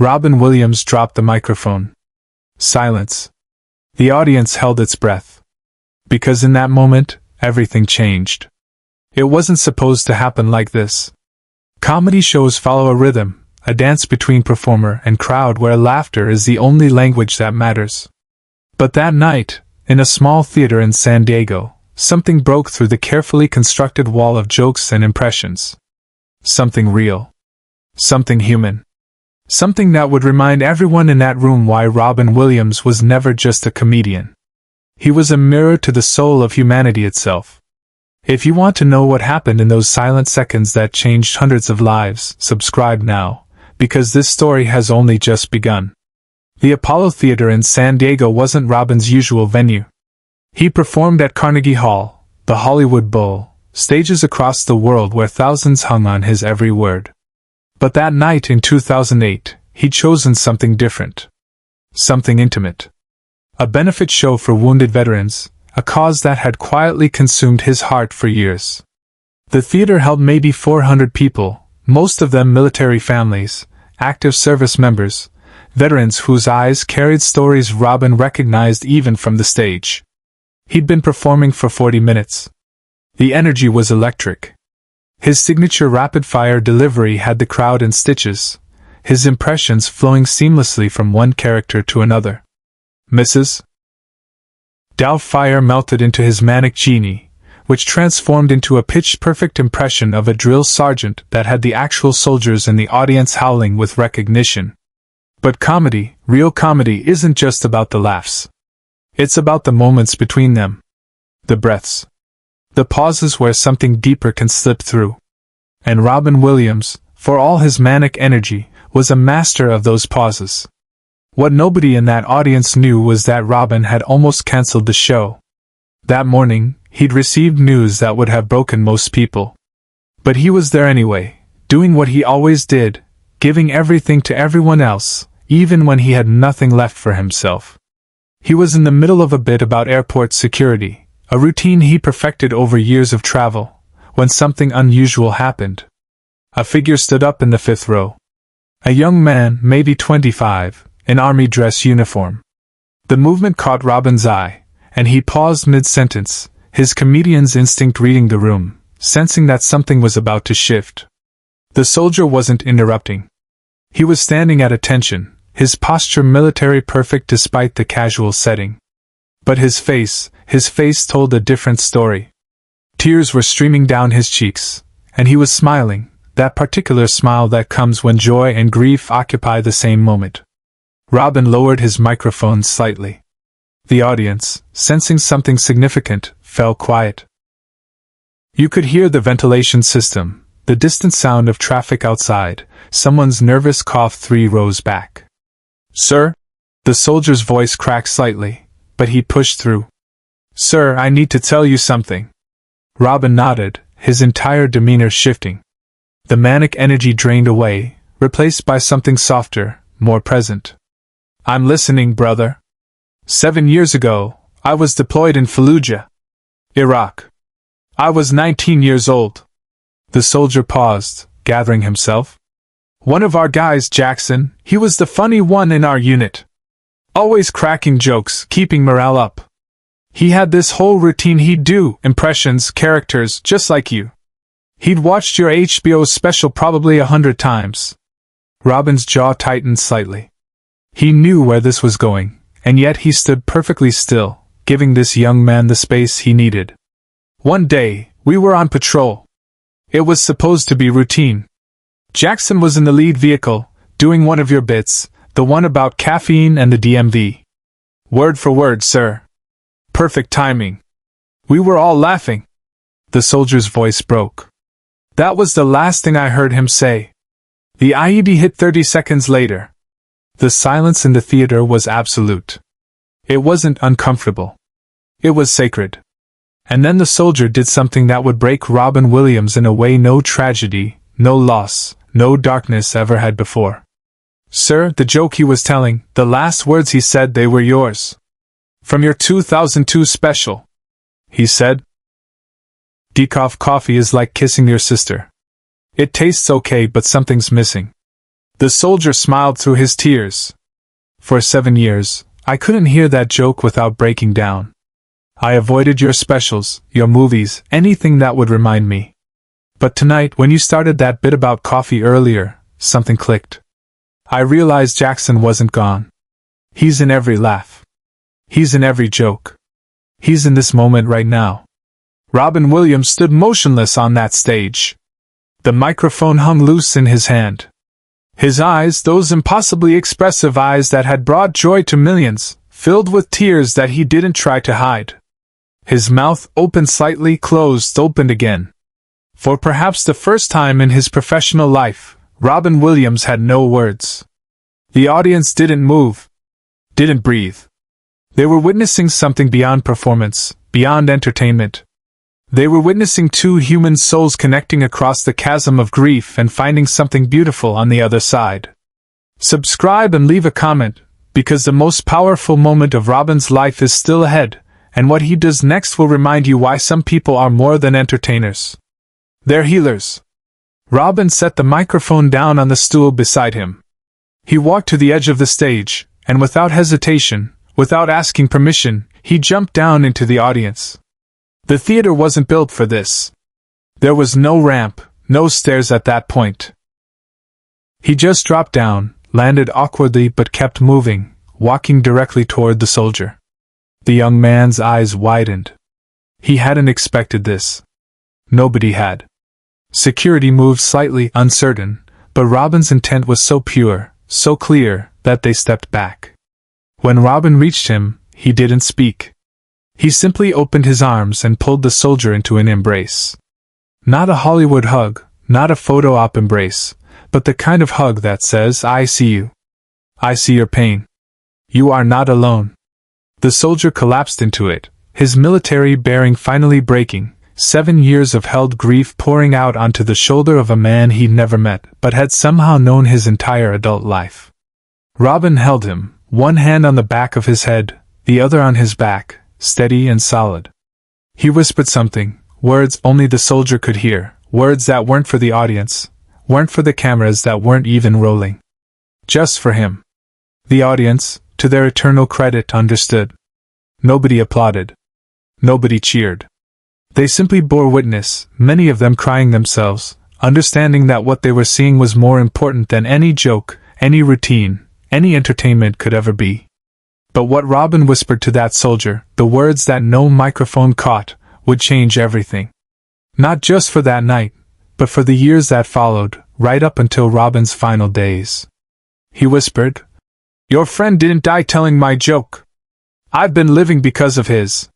Robin Williams dropped the microphone. Silence. The audience held its breath. Because in that moment, everything changed. It wasn't supposed to happen like this. Comedy shows follow a rhythm, a dance between performer and crowd where laughter is the only language that matters. But that night, in a small theater in San Diego, something broke through the carefully constructed wall of jokes and impressions. Something real. Something human. Something that would remind everyone in that room why Robin Williams was never just a comedian. He was a mirror to the soul of humanity itself. If you want to know what happened in those silent seconds that changed hundreds of lives, subscribe now, because this story has only just begun. The Apollo Theater in San Diego wasn't Robin's usual venue. He performed at Carnegie Hall, the Hollywood Bowl, stages across the world where thousands hung on his every word. But that night in 2008, he'd chosen something different. Something intimate. A benefit show for wounded veterans, a cause that had quietly consumed his heart for years. The theater held maybe 400 people, most of them military families, active service members, veterans whose eyes carried stories Robin recognized even from the stage. He'd been performing for 40 minutes. The energy was electric. His signature rapid-fire delivery had the crowd in stitches, his impressions flowing seamlessly from one character to another. Mrs. Doubtfire melted into his manic genie, which transformed into a pitch-perfect impression of a drill sergeant that had the actual soldiers in the audience howling with recognition. But comedy, real comedy, isn't just about the laughs. It's about the moments between them. The breaths. The pauses where something deeper can slip through. And Robin Williams, for all his manic energy, was a master of those pauses. What nobody in that audience knew was that Robin had almost canceled the show. That morning, he'd received news that would have broken most people. But he was there anyway, doing what he always did, giving everything to everyone else, even when he had nothing left for himself. He was in the middle of a bit about airport security, a routine he perfected over years of travel, when something unusual happened. A figure stood up in the fifth row. A young man, maybe 25, in army dress uniform. The movement caught Robin's eye, and he paused mid-sentence, his comedian's instinct reading the room, sensing that something was about to shift. The soldier wasn't interrupting. He was standing at attention, his posture military perfect despite the casual setting. But his face told a different story. Tears were streaming down his cheeks, and he was smiling, that particular smile that comes when joy and grief occupy the same moment. Robin lowered his microphone slightly. The audience, sensing something significant, fell quiet. You could hear the ventilation system, the distant sound of traffic outside, someone's nervous cough 3 rows back. "Sir?" The soldier's voice cracked slightly, but he pushed through. "Sir, I need to tell you something." Robin nodded, his entire demeanor shifting. The manic energy drained away, replaced by something softer, more present. "I'm listening, brother. 7 years ago, I was deployed in Fallujah, Iraq. I was 19 years old." The soldier paused, gathering himself. "One of our guys, Jackson, he was the funny one in our unit. Always cracking jokes, keeping morale up. He had this whole routine he'd do, impressions, characters, just like you. He'd watched your HBO special probably 100 times. Robin's jaw tightened slightly. He knew where this was going, and yet he stood perfectly still, giving this young man the space he needed. "One day, we were on patrol. It was supposed to be routine. Jackson was in the lead vehicle, doing one of your bits, the one about caffeine and the DMV. Word for word, sir. Perfect timing. We were all laughing." The soldier's voice broke. That was the last thing I heard him say. The IED hit 30 seconds later. The silence in the theater was absolute. It wasn't uncomfortable. It was sacred. And then the soldier did something that would break Robin Williams in a way no tragedy, no loss, no darkness ever had before. "Sir, the joke he was telling, the last words he said, they were yours. From your 2002 special," he said. "Decaf coffee is like kissing your sister. It tastes okay, but something's missing. The soldier smiled through his tears. For 7 years, I couldn't hear that joke without breaking down. I avoided your specials, your movies, anything that would remind me. But tonight, when you started that bit about coffee earlier, something clicked. I realized Jackson wasn't gone. He's in every laugh. He's in every joke. He's in this moment right now. Robin Williams stood motionless on that stage. The microphone hung loose in his hand. His eyes, those impossibly expressive eyes that had brought joy to millions, filled with tears that he didn't try to hide. His mouth, opened slightly, closed, opened again. For perhaps the first time in his professional life, Robin Williams had no words. The audience didn't move, didn't breathe. They were witnessing something beyond performance, beyond entertainment. They were witnessing two human souls connecting across the chasm of grief and finding something beautiful on the other side. Subscribe and leave a comment, because the most powerful moment of Robin's life is still ahead, and what he does next will remind you why some people are more than entertainers. They're healers. Robin set the microphone down on the stool beside him. He walked to the edge of the stage, and without hesitation, without asking permission, he jumped down into the audience. The theater wasn't built for this. There was no ramp, no stairs at that point. He just dropped down, landed awkwardly but kept moving, walking directly toward the soldier. The young man's eyes widened. He hadn't expected this. Nobody had. Security moved slightly, uncertain, but Robin's intent was so pure, so clear, that they stepped back. When Robin reached him, he didn't speak. He simply opened his arms and pulled the soldier into an embrace. Not a Hollywood hug, not a photo op embrace, but the kind of hug that says, "I see you. I see your pain. You are not alone." The soldier collapsed into it, his military bearing finally breaking, 7 years of held grief pouring out onto the shoulder of a man he'd never met, but had somehow known his entire adult life. Robin held him, one hand on the back of his head, the other on his back, steady and solid. He whispered something, words only the soldier could hear, words that weren't for the audience, weren't for the cameras, that weren't even rolling. Just for him. The audience, to their eternal credit, understood. Nobody applauded. Nobody cheered. They simply bore witness, many of them crying themselves, understanding that what they were seeing was more important than any joke, any routine, any entertainment could ever be. But what Robin whispered to that soldier, the words that no microphone caught, would change everything. Not just for that night, but for the years that followed, right up until Robin's final days. He whispered, "Your friend didn't die telling my joke. I've been living because of his.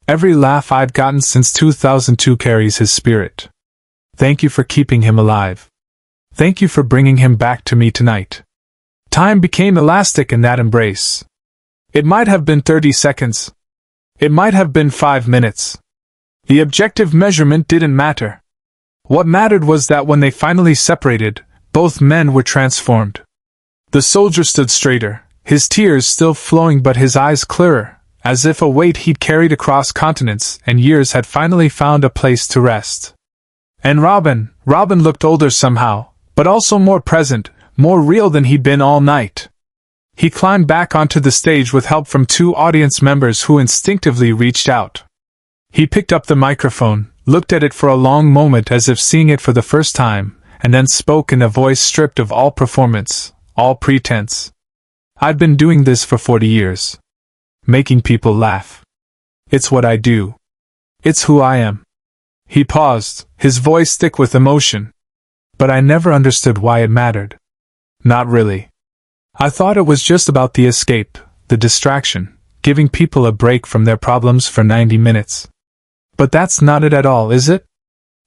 Every laugh I've gotten since 2002 carries his spirit. Thank you for keeping him alive. Thank you for bringing him back to me tonight." Time became elastic in that embrace. It might have been 30 seconds. It might have been 5 minutes. The objective measurement didn't matter. What mattered was that when they finally separated, both men were transformed. The soldier stood straighter, his tears still flowing but his eyes clearer, as if a weight he'd carried across continents and years had finally found a place to rest. And Robin looked older somehow, but also more present, more real than he'd been all night. He climbed back onto the stage with help from 2 audience members who instinctively reached out. He picked up the microphone, looked at it for a long moment as if seeing it for the first time, and then spoke in a voice stripped of all performance, all pretense. "I've been doing this for 40 years. Making people laugh. It's what I do. It's who I am." He paused, his voice thick with emotion. "But I never understood why it mattered. Not really. I thought it was just about the escape, the distraction, giving people a break from their problems for 90 minutes. But that's not it at all, is it?"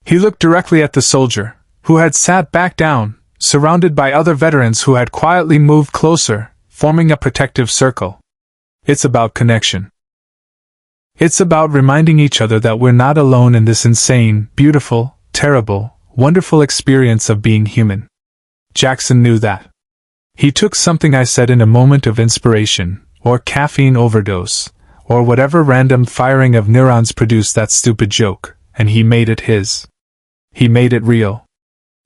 He looked directly at the soldier, who had sat back down, surrounded by other veterans who had quietly moved closer, forming a protective circle. "It's about connection. It's about reminding each other that we're not alone in this insane, beautiful, terrible, wonderful experience of being human." Jackson knew that. He took something I said in a moment of inspiration, or caffeine overdose, or whatever random firing of neurons produced that stupid joke, and he made it his. He made it real.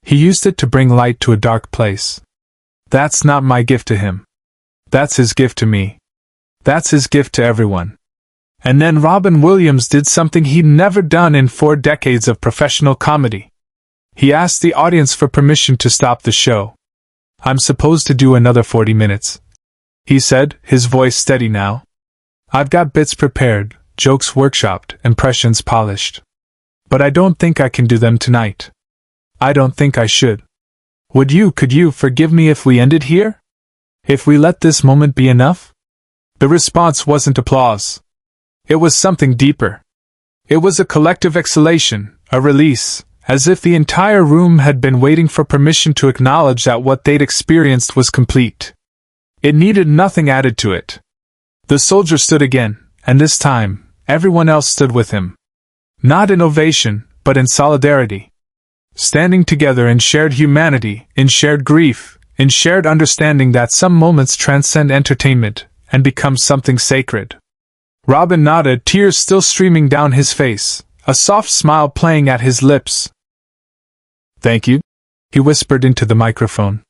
He used it to bring light to a dark place. That's not my gift to him. That's his gift to me. That's his gift to everyone. And then Robin Williams did something he'd never done in 4 decades of professional comedy. He asked the audience for permission to stop the show. "I'm supposed to do another 40 minutes," he said, his voice steady now. "I've got bits prepared, jokes workshopped, impressions polished. But I don't think I can do them tonight. I don't think I should. Could you forgive me if we ended here? If we let this moment be enough?" The response wasn't applause. It was something deeper. It was a collective exhalation, a release, as if the entire room had been waiting for permission to acknowledge that what they'd experienced was complete. It needed nothing added to it. The soldier stood again, and this time, everyone else stood with him. Not in ovation, but in solidarity. Standing together in shared humanity, in shared grief, in shared understanding that some moments transcend entertainment and become something sacred. Robin nodded, tears still streaming down his face, a soft smile playing at his lips. "Thank you," he whispered into the microphone.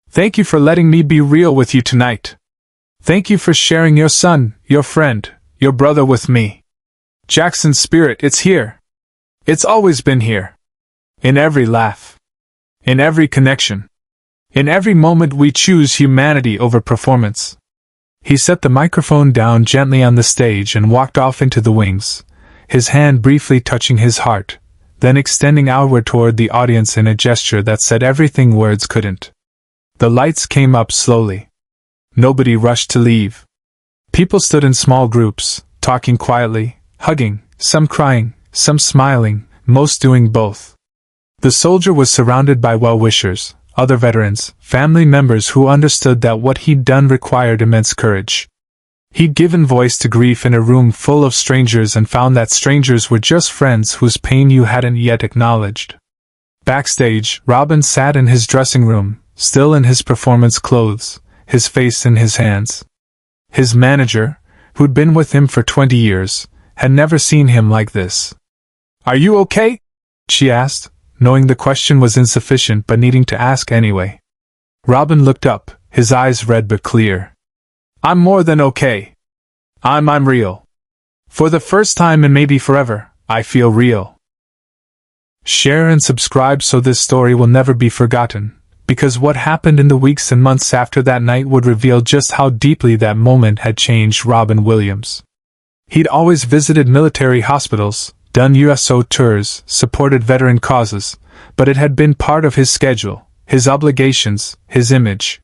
"Thank you for letting me be real with you tonight. Thank you for sharing your son, your friend, your brother with me. Jackson's spirit, it's here. It's always been here. In every laugh. In every connection. In every moment we choose humanity over performance." He set the microphone down gently on the stage and walked off into the wings, his hand briefly touching his heart, then extending outward toward the audience in a gesture that said everything words couldn't. The lights came up slowly. Nobody rushed to leave. People stood in small groups, talking quietly, hugging, some crying, some smiling, most doing both. The soldier was surrounded by well-wishers, other veterans, family members who understood that what he'd done required immense courage. He'd given voice to grief in a room full of strangers and found that strangers were just friends whose pain you hadn't yet acknowledged. Backstage, Robin sat in his dressing room, still in his performance clothes, his face in his hands. His manager, who'd been with him for 20 years, had never seen him like this. "Are you okay?" she asked, knowing the question was insufficient but needing to ask anyway. Robin looked up, his eyes red but clear. "I'm more than okay. I'm real. For the first time and maybe forever, I feel real." Share and subscribe so this story will never be forgotten, because what happened in the weeks and months after that night would reveal just how deeply that moment had changed Robin Williams. He'd always visited military hospitals, done USO tours, supported veteran causes, but it had been part of his schedule, his obligations, his image.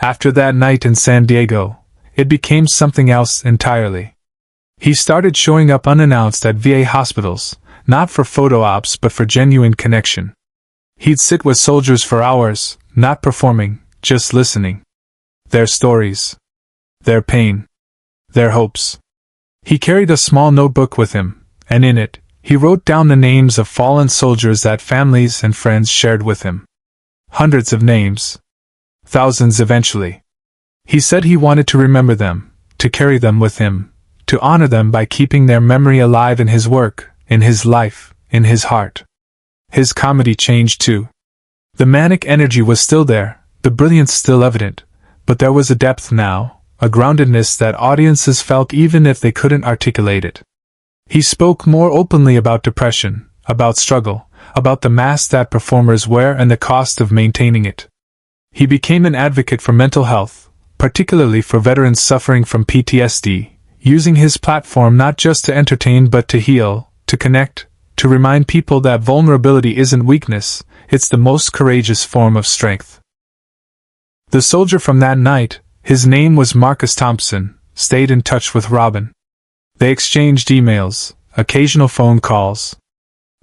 After that night in San Diego, it became something else entirely. He started showing up unannounced at VA hospitals, not for photo ops but for genuine connection. He'd sit with soldiers for hours, not performing, just listening. Their stories. Their pain. Their hopes. He carried a small notebook with him, and in it, he wrote down the names of fallen soldiers that families and friends shared with him. Hundreds of names. Thousands eventually. He said he wanted to remember them, to carry them with him, to honor them by keeping their memory alive in his work, in his life, in his heart. His comedy changed too. The manic energy was still there, the brilliance still evident, but there was a depth now, a groundedness that audiences felt even if they couldn't articulate it. He spoke more openly about depression, about struggle, about the mask that performers wear and the cost of maintaining it. He became an advocate for mental health, particularly for veterans suffering from PTSD, using his platform not just to entertain but to heal, to connect, to remind people that vulnerability isn't weakness, it's the most courageous form of strength. The soldier from that night, his name was Marcus Thompson, stayed in touch with Robin. They exchanged emails, occasional phone calls.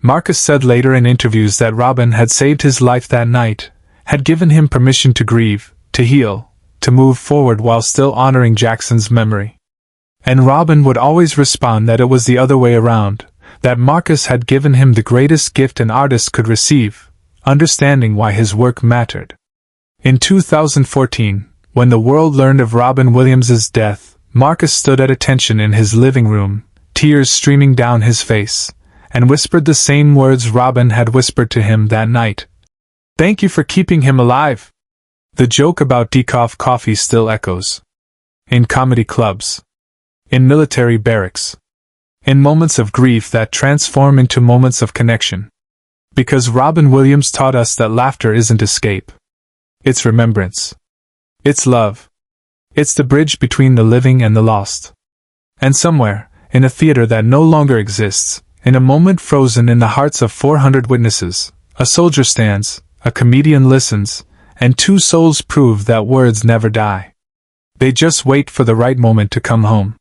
Marcus said later in interviews that Robin had saved his life that night, had given him permission to grieve, to heal, to move forward while still honoring Jackson's memory. And Robin would always respond that it was the other way around, that Marcus had given him the greatest gift an artist could receive, understanding why his work mattered. In 2014, when the world learned of Robin Williams's death, Marcus stood at attention in his living room, tears streaming down his face, and whispered the same words Robin had whispered to him that night. Thank you for keeping him alive. The joke about decaf coffee still echoes. In comedy clubs. In military barracks. In moments of grief that transform into moments of connection. Because Robin Williams taught us that laughter isn't escape. It's remembrance. It's love. It's the bridge between the living and the lost. And somewhere, in a theater that no longer exists, in a moment frozen in the hearts of 400 witnesses, a soldier stands, a comedian listens, and two souls prove that words never die. They just wait for the right moment to come home.